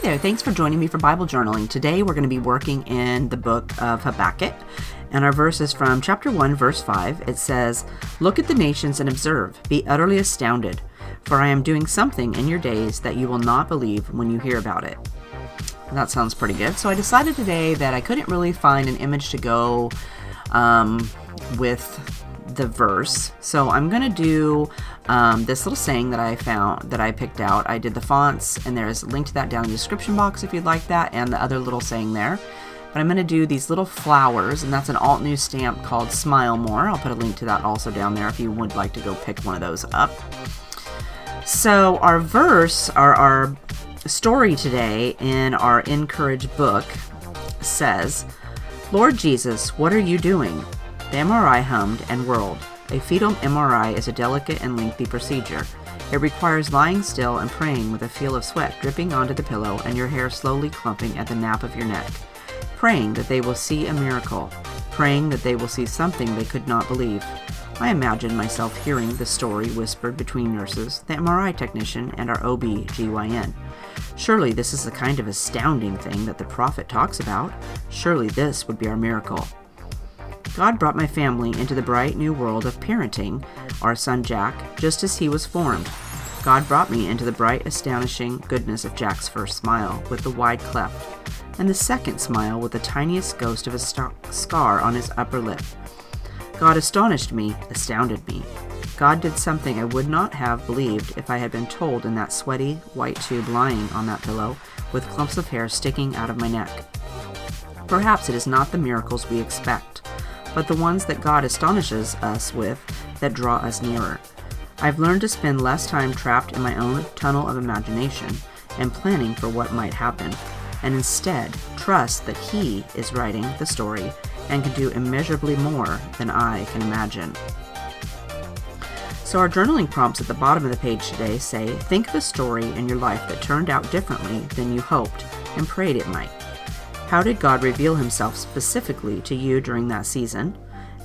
there, thanks for joining me for Bible journaling. Today we're going to be working in the book of Habakkuk, and our verse is from chapter 1, verse 5. It says, "Look at the nations and observe, be utterly astounded, for I am doing something in your days that you will not believe when you hear about it." And that sounds pretty good. So I decided today that I couldn't really find an image to go with the verse, so I'm going to do this little saying that I picked out. I did the fonts, and there's a link to that down in the description box if you'd like that, and the other little saying there. But I'm going to do these little flowers, and that's an alt new stamp called Smile More. I'll put a link to that also down there if you would like to go pick one of those up. So our verse, our story today in our Encourage book says, "Lord Jesus, what are you doing?" The MRI hummed and whirled. A fetal MRI is a delicate and lengthy procedure. It requires lying still and praying with a feel of sweat dripping onto the pillow and your hair slowly clumping at the nape of your neck. Praying that they will see a miracle. Praying that they will see something they could not believe. I imagined myself hearing the story whispered between nurses, the MRI technician, and our OB-GYN. Surely this is the kind of astounding thing that the prophet talks about. Surely this would be our miracle. God brought my family into the bright new world of parenting our son Jack just as he was formed. God brought me into the bright, astonishing goodness of Jack's first smile with the wide cleft, and the second smile with the tiniest ghost of a scar on his upper lip. God astonished me, astounded me. God did something I would not have believed if I had been told in that sweaty white tube lying on that pillow with clumps of hair sticking out of my neck. Perhaps it is not the miracles we expect, but the ones that God astonishes us with that draw us nearer. I've learned to spend less time trapped in my own tunnel of imagination and planning for what might happen, and instead trust that He is writing the story and can do immeasurably more than I can imagine. So our journaling prompts at the bottom of the page today say, think of a story in your life that turned out differently than you hoped and prayed it might. How did God reveal Himself specifically to you during that season?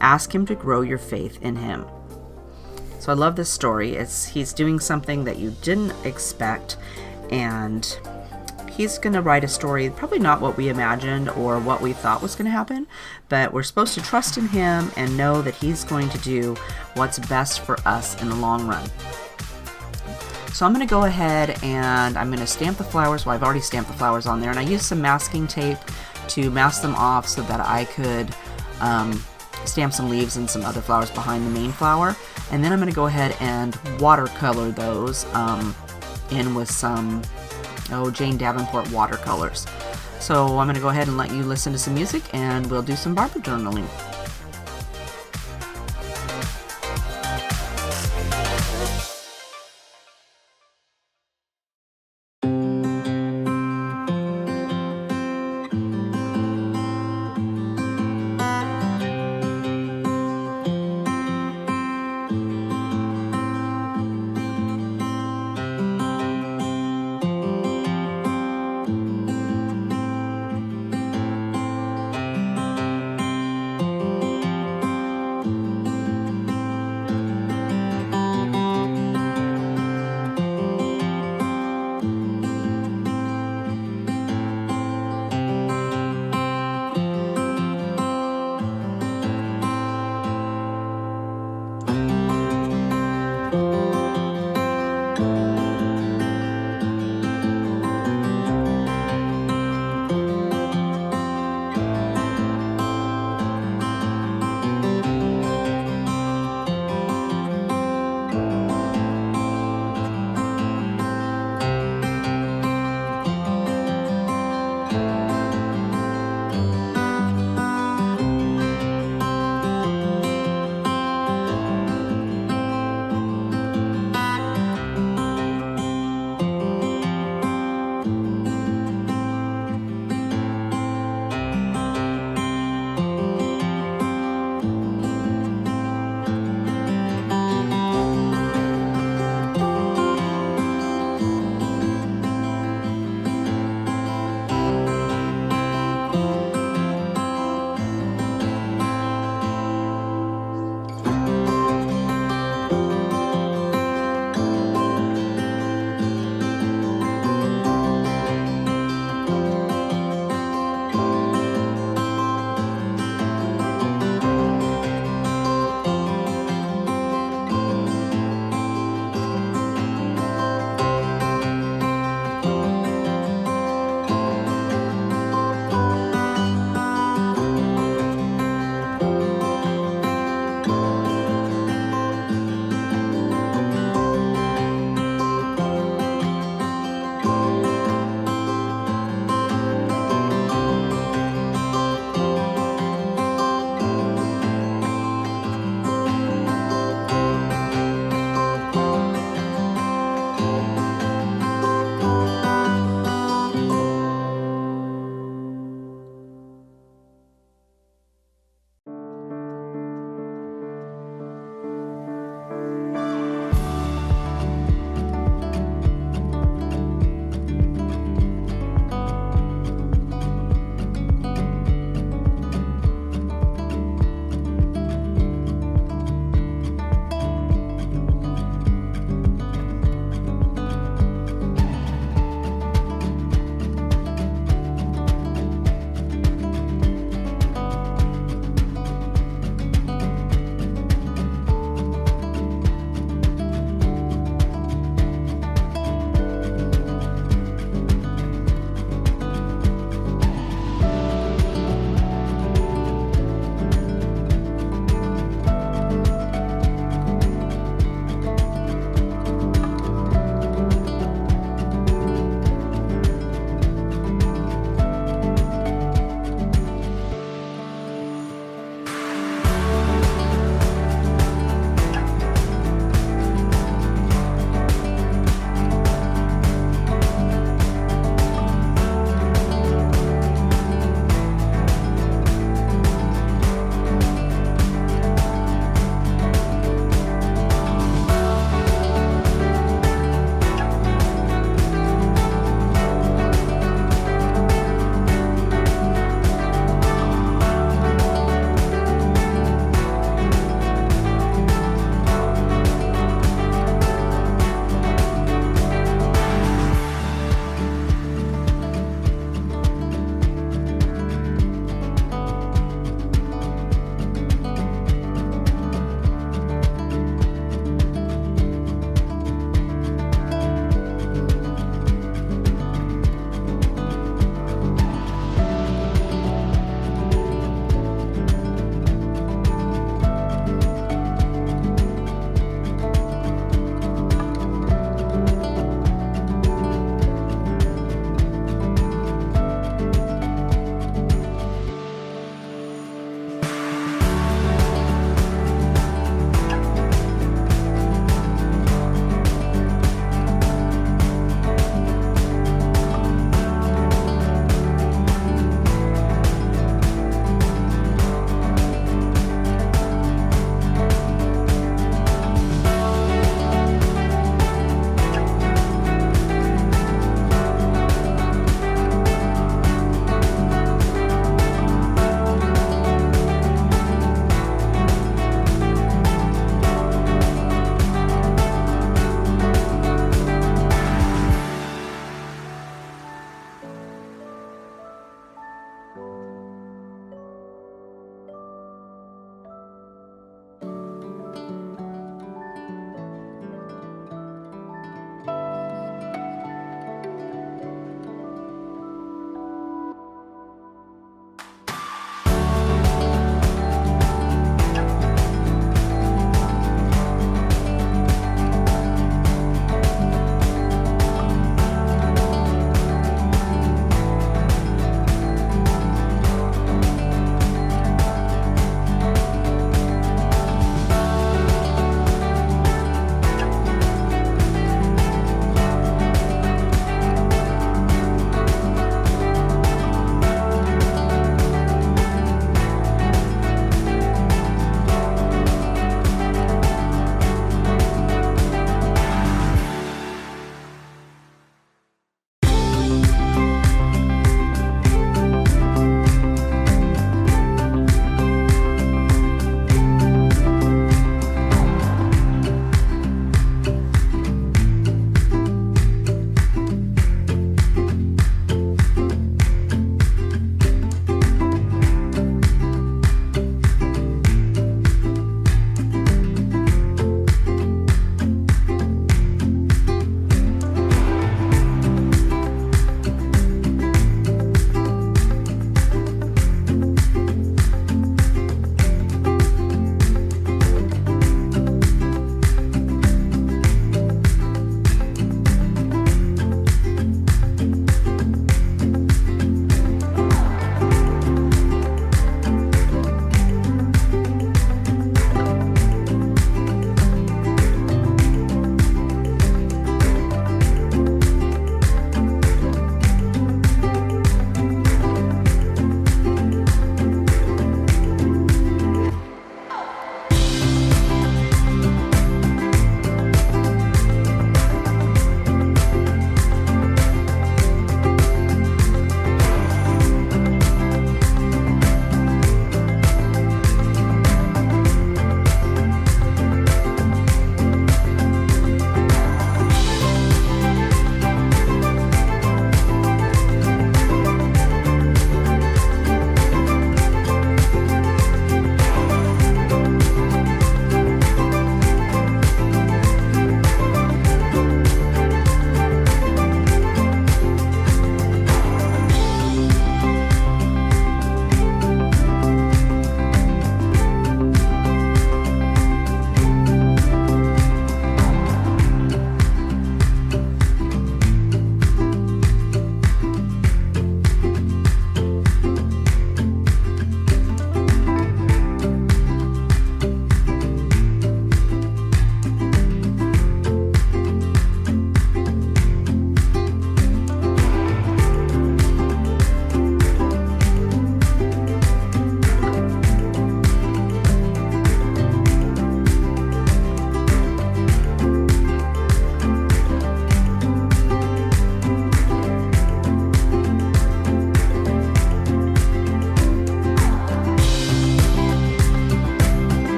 Ask Him to grow your faith in Him. So I love this story. He's doing something that you didn't expect, and He's going to write a story, probably not what we imagined or what we thought was going to happen, but we're supposed to trust in Him and know that He's going to do what's best for us in the long run. So I'm going to go ahead and I'm going to stamp the flowers. Well, I've already stamped the flowers on there, and I used some masking tape to mask them off so that I could stamp some leaves and some other flowers behind the main flower. And then I'm going to go ahead and watercolor those in with some Jane Davenport watercolors. So I'm going to go ahead and let you listen to some music, and we'll do some Bible journaling.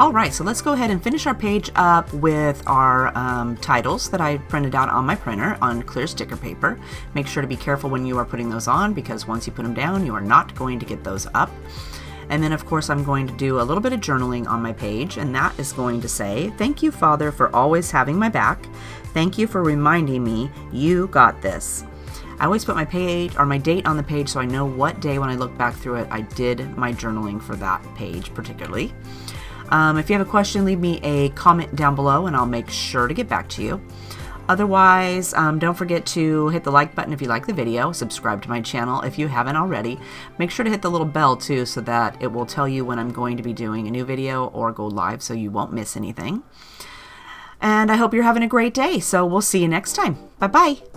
All right, so let's go ahead and finish our page up with our titles that I printed out on my printer on clear sticker paper. Make sure to be careful when you are putting those on, because once you put them down, you are not going to get those up. And then, of course, I'm going to do a little bit of journaling on my page, and that is going to say, "Thank you, Father, for always having my back. Thank you for reminding me you got this." I always put my page or my date on the page so I know what day when I look back through it I did my journaling for that page particularly. If you have a question, leave me a comment down below and I'll make sure to get back to you. Otherwise, don't forget to hit the like button if you like the video, subscribe to my channel if you haven't already. Make sure to hit the little bell too so that it will tell you when I'm going to be doing a new video or go live so you won't miss anything. And I hope you're having a great day, so we'll see you next time. Bye-bye.